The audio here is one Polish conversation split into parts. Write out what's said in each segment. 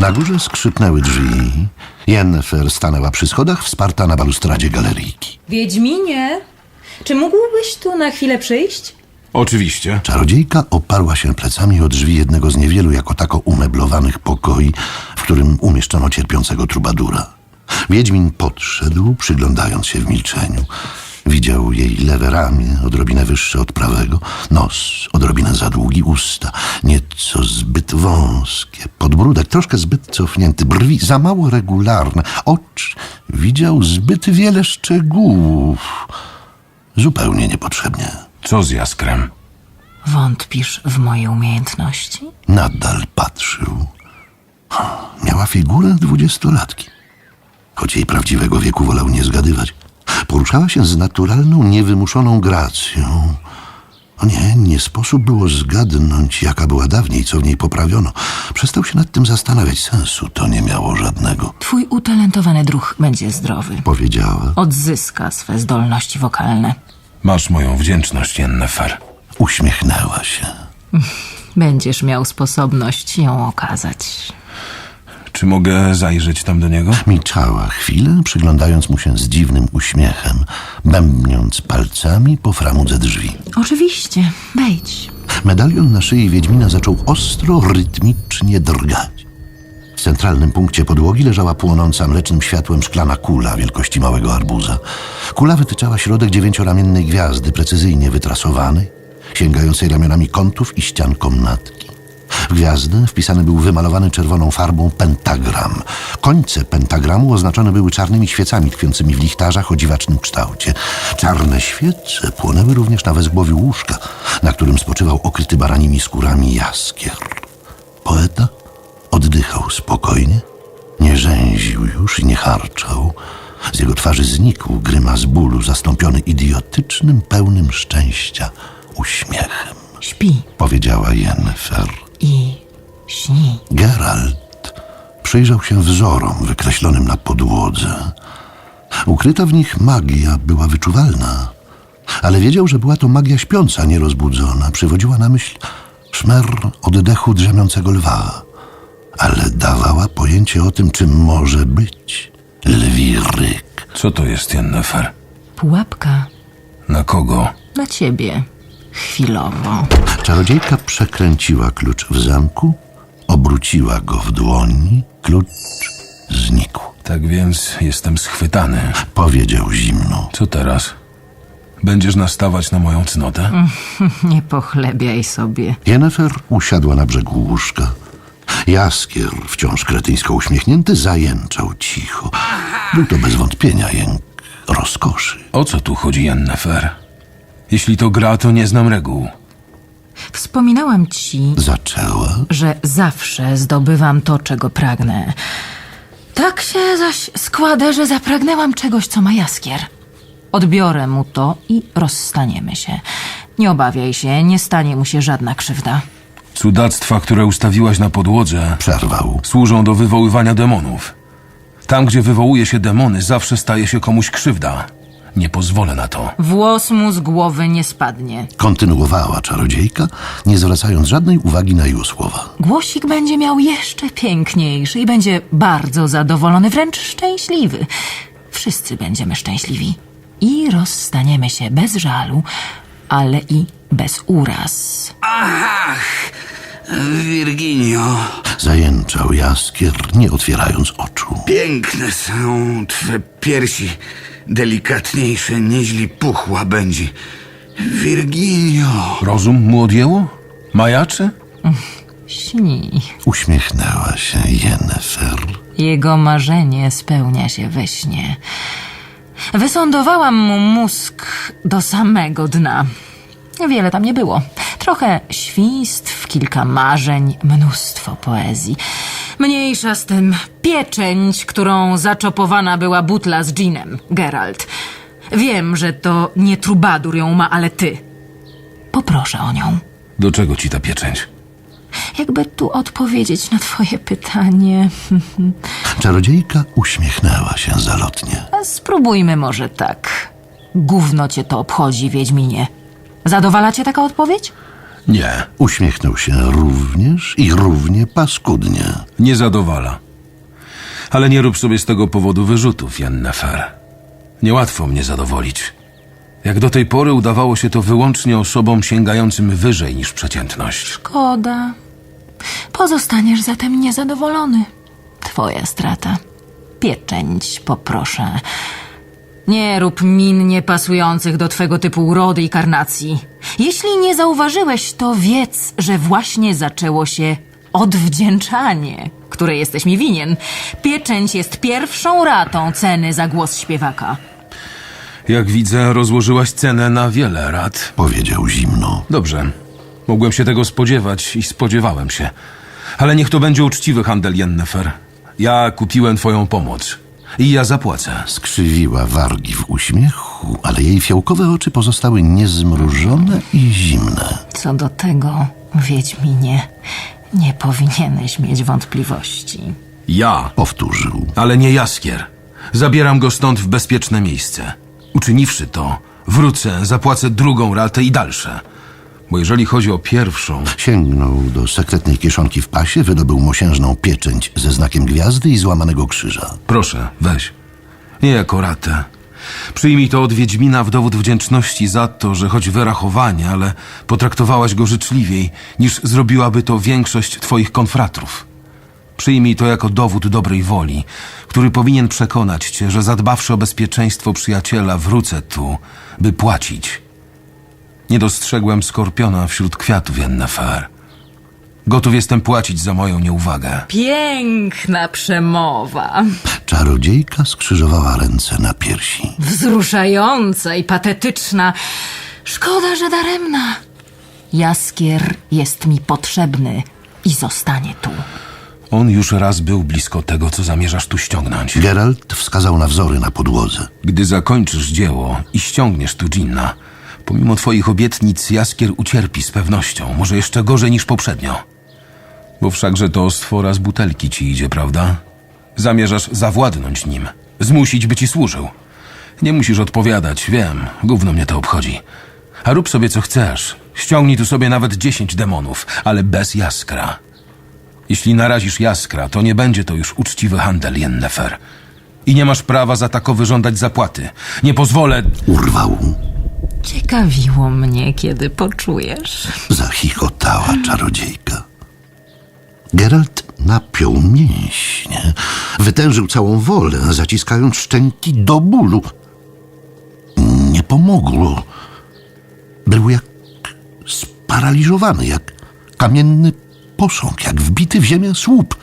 Na górze skrzypnęły drzwi. Yennefer stanęła przy schodach, wsparta na balustradzie galeryjki. Wiedźminie, czy mógłbyś tu na chwilę przyjść? Oczywiście. Czarodziejka oparła się plecami o drzwi jednego z niewielu jako tako umeblowanych pokoi, w którym umieszczono cierpiącego trubadura. Wiedźmin podszedł, przyglądając się w milczeniu. Widział jej lewe ramię, odrobinę wyższe od prawego, nos odrobinę za długi, usta nieco zbyt wąskie, podbródek troszkę zbyt cofnięty, brwi za mało regularne, oczy widział zbyt wiele szczegółów. Zupełnie niepotrzebnie. Co z Jaskrem? Wątpisz w moje umiejętności? Nadal patrzył. Miała figurę 20-latki. Choć jej prawdziwego wieku wolał nie zgadywać. Poruszała się z naturalną, niewymuszoną gracją. O nie sposób było zgadnąć, jaka była dawniej, co w niej poprawiono. Przestał się nad tym zastanawiać. Sensu to nie miało żadnego. Twój utalentowany druh będzie zdrowy. Powiedziała. Odzyska swe zdolności wokalne. Masz moją wdzięczność, Yennefer. Uśmiechnęła się. Będziesz miał sposobność ją okazać. Czy mogę zajrzeć tam do niego? Milczała chwilę, przyglądając mu się z dziwnym uśmiechem, bębniąc palcami po framudze drzwi. Oczywiście, wejdź. Medalion na szyi Wiedźmina zaczął ostro, rytmicznie drgać. W centralnym punkcie podłogi leżała płonąca mlecznym światłem szklana kula wielkości małego arbuza. Kula wytyczała środek 9-ramiennej gwiazdy, precyzyjnie wytrasowanej, sięgającej ramionami kątów i ścian komnatki. W gwiazdę wpisany był wymalowany czerwoną farbą pentagram. Końce pentagramu oznaczone były czarnymi świecami tkwiącymi w lichtarzach o dziwacznym kształcie. Czarne świece płonęły również na wezgłowiu łóżka, na którym spoczywał okryty baranimi skórami jaskier. Poeta oddychał spokojnie, nie rzęził już i nie charczał. Z jego twarzy znikł grymas bólu, zastąpiony idiotycznym, pełnym szczęścia uśmiechem. Śpi Powiedziała Yennefer. i śni. Geralt przyjrzał się wzorom wykreślonym na podłodze. Ukryta w nich magia była wyczuwalna, ale wiedział, że była to magia śpiąca, nierozbudzona. Przywodziła na myśl szmer oddechu drzemiącego lwa, ale dawała pojęcie o tym, czym może być lwi ryk. Co to jest, Yennefer? Pułapka Na kogo? na ciebie. Chwilowo. Czarodziejka przekręciła klucz w zamku, obróciła go w dłoni, klucz znikł. Tak więc jestem schwytany. Powiedział zimno. Co teraz? Będziesz nastawać na moją cnotę? Nie pochlebiaj sobie. Yennefer usiadła na brzegu łóżka. Jaskier, wciąż kretyńsko uśmiechnięty, zajęczał cicho. Był to bez wątpienia jęk rozkoszy. O co tu chodzi, Yennefer? Jeśli to gra, to nie znam reguł. Wspominałam ci, Zaczęła. że zawsze zdobywam to, czego pragnę. Tak się zaś składa, że zapragnęłam czegoś, co ma Jaskier. Odbiorę mu to i rozstaniemy się. Nie obawiaj się, nie stanie mu się żadna krzywda. Cudactwa, które ustawiłaś na podłodze, Przerwał. służą do wywoływania demonów. Tam, gdzie wywołuje się demony, zawsze staje się komuś krzywda. Nie pozwolę na to. Włos mu z głowy nie spadnie. Kontynuowała czarodziejka, nie zwracając żadnej uwagi na jego słowa. Głosik będzie miał jeszcze piękniejszy i będzie bardzo zadowolony, wręcz szczęśliwy. Wszyscy będziemy szczęśliwi. I rozstaniemy się bez żalu, ale i bez uraz. Virginio, Zajęczał Jaskier, nie otwierając oczu. piękne są twe piersi, delikatniejsze nieźli puch łabędzi. Virginio, Rozum mu odjęło? Majaczy? Śni. Uśmiechnęła się Yennefer. Jego marzenie spełnia się we śnie. Wysądowałam mu mózg do samego dna. Wiele tam nie było. Trochę świństw, kilka marzeń, mnóstwo poezji. Mniejsza z tym pieczęć, którą zaczopowana była butla z dżinem, Geralt. Wiem, że to nie trubadur ją ma, ale ty. Poproszę o nią. Do czego ci ta pieczęć? Jakby tu odpowiedzieć na twoje pytanie. Czarodziejka uśmiechnęła się zalotnie. A spróbujmy może tak. Gówno cię to obchodzi, Wiedźminie. Zadowala cię taka odpowiedź? Nie, Uśmiechnął się również i równie paskudnie. nie zadowala. Ale nie rób sobie z tego powodu wyrzutów, Yennefer. Niełatwo mnie zadowolić. Jak do tej pory udawało się to wyłącznie osobom sięgającym wyżej niż przeciętność. Szkoda. Pozostaniesz zatem niezadowolony. Twoja strata. Pieczęć, poproszę. Nie rób min niepasujących do twego typu urody i karnacji. Jeśli nie zauważyłeś, to wiedz, że właśnie zaczęło się odwdzięczanie, które jesteś mi winien. Pieczęć jest pierwszą ratą ceny za głos śpiewaka. Jak widzę, rozłożyłaś cenę na wiele rat. Powiedział zimno. Dobrze. Mogłem się tego spodziewać i spodziewałem się. Ale niech to będzie uczciwy handel, Yennefer. Ja kupiłem twoją pomoc. I ja zapłacę. Skrzywiła wargi w uśmiechu, ale jej fiołkowe oczy pozostały niezmrużone i zimne. Co do tego, Wiedźminie, nie powinieneś mieć wątpliwości. Ja. Powtórzył. Ale nie Jaskier. Zabieram go stąd w bezpieczne miejsce. Uczyniwszy to, wrócę, zapłacę drugą ratę i dalsze. Bo jeżeli chodzi o pierwszą... Sięgnął do sekretnej kieszonki w pasie, wydobył mosiężną pieczęć ze znakiem gwiazdy i złamanego krzyża. Proszę, weź. Nie jako ratę. Przyjmij to od Wiedźmina w dowód wdzięczności za to, że choć wyrachowanie, ale potraktowałaś go życzliwiej, niż zrobiłaby to większość twoich konfratrów. Przyjmij to jako dowód dobrej woli, który powinien przekonać cię, że zadbawszy o bezpieczeństwo przyjaciela, wrócę tu, by płacić. Nie dostrzegłem skorpiona wśród kwiatów, Yennefer. Gotów jestem płacić za moją nieuwagę. Piękna przemowa. Czarodziejka skrzyżowała ręce na piersi. Wzruszająca i patetyczna. Szkoda, że daremna. Jaskier jest mi potrzebny i zostanie tu. On już raz był blisko tego, co zamierzasz tu ściągnąć. Geralt wskazał na wzory na podłodze. Gdy zakończysz dzieło i ściągniesz tu Dżinna, pomimo twoich obietnic Jaskier ucierpi z pewnością, może jeszcze gorzej niż poprzednio. Bo wszakże to stwora z butelki ci idzie, prawda? Zamierzasz zawładnąć nim, zmusić, by ci służył. Nie musisz odpowiadać, wiem, gówno mnie to obchodzi. A rób sobie co chcesz. Ściągnij tu sobie nawet 10 demonów, ale bez Jaskra. Jeśli narazisz Jaskra, to nie będzie to już uczciwy handel, Yennefer. I nie masz prawa za takowy żądać zapłaty. Nie pozwolę... Urwał. Ciekawiło mnie, kiedy poczujesz. Zachichotała czarodziejka. Geralt napiął mięśnie. Wytężył całą wolę, zaciskając szczęki do bólu. Nie pomogło. Był jak sparaliżowany, jak kamienny posąg, jak wbity w ziemię słup.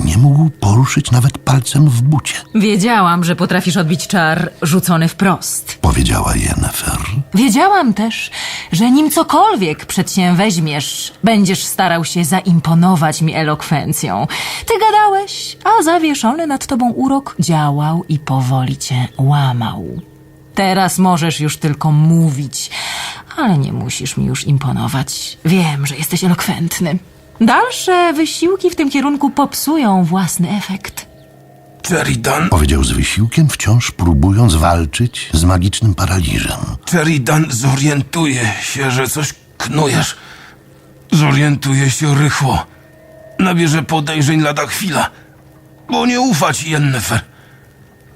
Nie mógł poruszyć nawet palcem w bucie, Wiedziałam, że potrafisz odbić czar rzucony wprost. powiedziała Yennefer. Wiedziałam też, że nim cokolwiek przedsięweźmiesz, będziesz starał się zaimponować mi elokwencją. Ty gadałeś, a zawieszony nad tobą urok działał i powoli cię łamał. Teraz możesz już tylko mówić, ale nie musisz mi już imponować. Wiem, że jesteś elokwentny. Dalsze wysiłki w tym kierunku popsują własny efekt. Sheridan, Powiedział z wysiłkiem, wciąż próbując walczyć z magicznym paraliżem. Sheridan, zorientuję się, że coś knujesz. Zorientuję się rychło. Nabierze podejrzeń lada chwila. Bo nie ufa ci, Yennefer.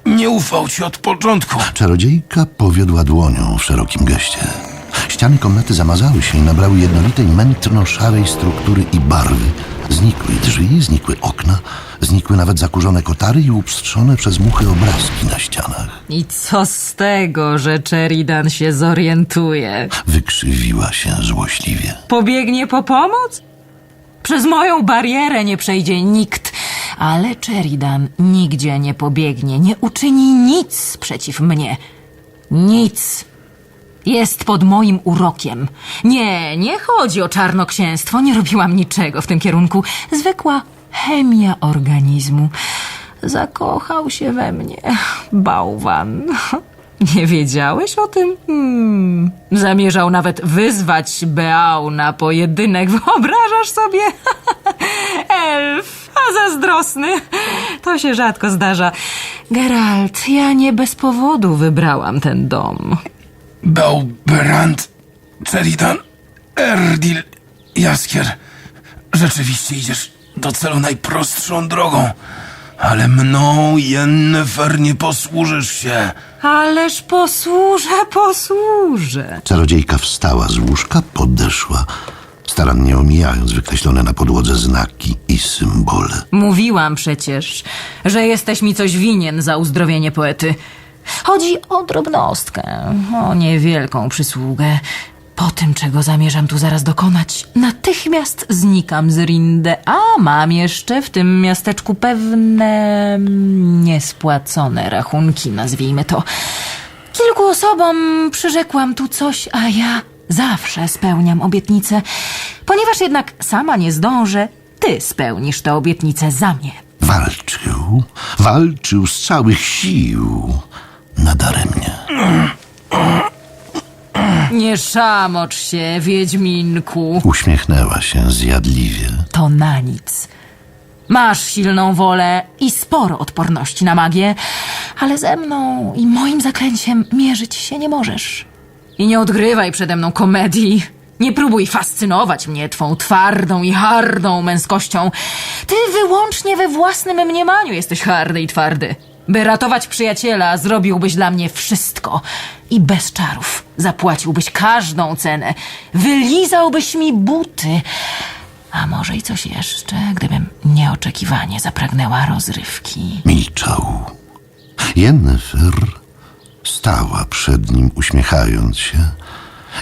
Nie ufał ci od początku. Czarodziejka powiodła dłonią w szerokim geście. Ściany komnaty zamazały się i nabrały jednolitej mętno-szarej struktury i barwy. Znikły drzwi, znikły okna, znikły nawet zakurzone kotary i upstrzone przez muchy obrazki na ścianach. I co z tego, że Sheridan się zorientuje? Wykrzywiła się złośliwie. Pobiegnie po pomoc? Przez moją barierę nie przejdzie nikt, ale Sheridan nigdzie nie pobiegnie, nie uczyni nic przeciw mnie. Nic. Jest pod moim urokiem. Nie chodzi o czarnoksięstwo, nie robiłam niczego w tym kierunku. Zwykła chemia organizmu. Zakochał się we mnie, bałwan. Nie wiedziałeś o tym? Zamierzał nawet wyzwać Beał na pojedynek. Wyobrażasz sobie? Elf, a zazdrosny. To się rzadko zdarza. Geralt, ja nie bez powodu wybrałam ten dom. Beoberant, Sheridan, Erdil, Jaskier, rzeczywiście idziesz do celu najprostszą drogą, ale mną, Yennefer, nie posłużysz się. Ależ posłużę. Czarodziejka wstała z łóżka, podeszła, starannie omijając wykreślone na podłodze znaki i symbole. Mówiłam przecież, że jesteś mi coś winien za uzdrowienie poety. Chodzi o drobnostkę, o niewielką przysługę. Po tym, czego zamierzam tu zaraz dokonać, natychmiast znikam z Rinde, a mam jeszcze w tym miasteczku pewne niespłacone rachunki, nazwijmy to. Kilku osobom przyrzekłam tu coś, a ja zawsze spełniam obietnice. Ponieważ jednak sama nie zdążę, ty spełnisz tę obietnicę za mnie. Walczył z całych sił. Nadaremnie. Nie szamocz się, Wiedźminku. Uśmiechnęła się zjadliwie. To na nic. Masz silną wolę i sporo odporności na magię, ale ze mną i moim zaklęciem mierzyć się nie możesz. I nie odgrywaj przede mną komedii. Nie próbuj fascynować mnie twą twardą i hardą męskością. Ty wyłącznie we własnym mniemaniu jesteś hardy i twardy. By ratować przyjaciela, zrobiłbyś dla mnie wszystko. I bez czarów zapłaciłbyś każdą cenę. Wylizałbyś mi buty. A może i coś jeszcze, gdybym nieoczekiwanie zapragnęła rozrywki. Milczał. Yennefer stała przed nim, uśmiechając się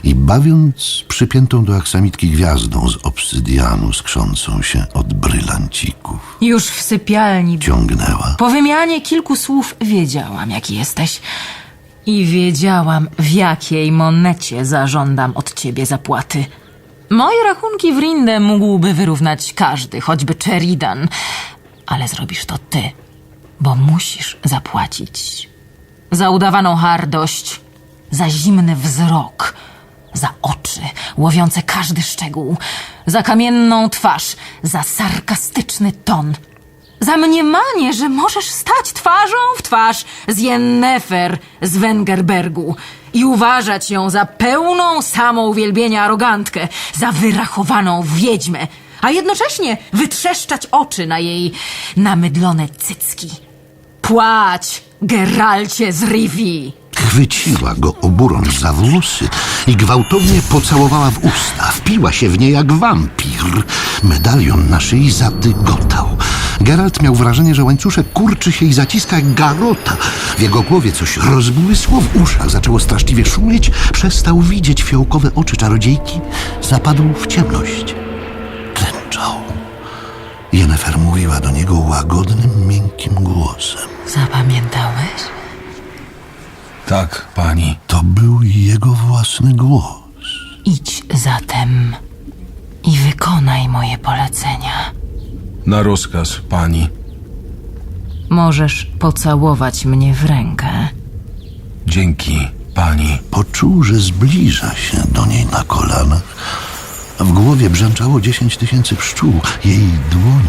i bawiąc przypiętą do aksamitki gwiazdą z obsydianu skrzącą się od brylancików. Już w sypialni Ciągnęła. po wymianie kilku słów wiedziałam, jaki jesteś. I wiedziałam, w jakiej monecie zażądam od ciebie zapłaty. Moje rachunki w Rindę mógłby wyrównać każdy, choćby Sheridan. Ale zrobisz to ty, bo musisz zapłacić. Za udawaną hardość, za zimny wzrok, za oczy łowiące każdy szczegół, za kamienną twarz, za sarkastyczny ton, za mniemanie, że możesz stać twarzą w twarz z Yennefer z Wengerbergu i uważać ją za pełną samouwielbienia arogantkę, za wyrachowaną wiedźmę, a jednocześnie wytrzeszczać oczy na jej namydlone cycki. Płać, Geralcie z Rivii! Chwyciła go oburącz za włosy i gwałtownie pocałowała w usta. Wpiła się w nie jak wampir. Medalion na szyi zadygotał. Geralt miał wrażenie, że łańcuszek kurczy się i zaciska jak garota. W jego głowie coś rozbłysło, w uszach zaczęło straszliwie szumieć. Przestał widzieć fiołkowe oczy czarodziejki. Zapadł w ciemność. Klęczał. Yennefer mówiła do niego łagodnym, miękkim głosem. Zapamiętałeś? Tak, pani. To był jego własny głos. Idź zatem i wykonaj moje polecenia. Na rozkaz, pani. Możesz pocałować mnie w rękę. Dzięki, pani. Poczuł, że zbliża się do niej na kolanach. W głowie brzęczało 10 000 pszczół. Jej dłoń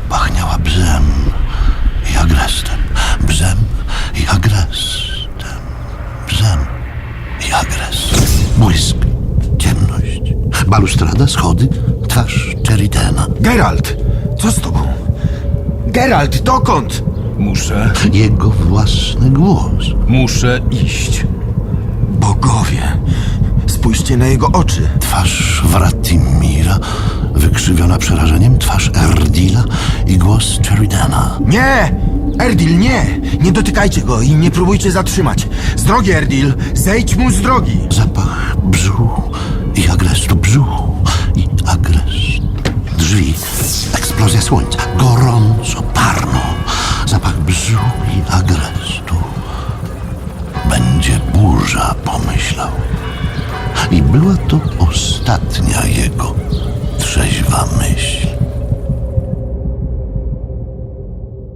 pachniała bzem i agrestem. Bzem i agrestem. Bzem i agrestem. Błysk, ciemność, balustrada, schody, twarz Sheridana. Geralt, co z tobą? Geralt, dokąd? Muszę Jego własny głos. iść. Bogowie, spójrzcie na jego oczy. Twarz Wratimira, wykrzywiona przerażeniem, twarz Erdila i głos Sheridana. Nie! Erdil, nie! Nie dotykajcie go i nie próbujcie zatrzymać. Z drogi, Erdil! Zejdź mu z drogi! Zapach brzuchu i agrestu, brzuchu i agrestu. Drzwi, eksplozja słońca, gorąco, parno. Zapach brzuchu i agrestu. Będzie burza, pomyślał. I była to ostatnia jego trzeźwa myśl.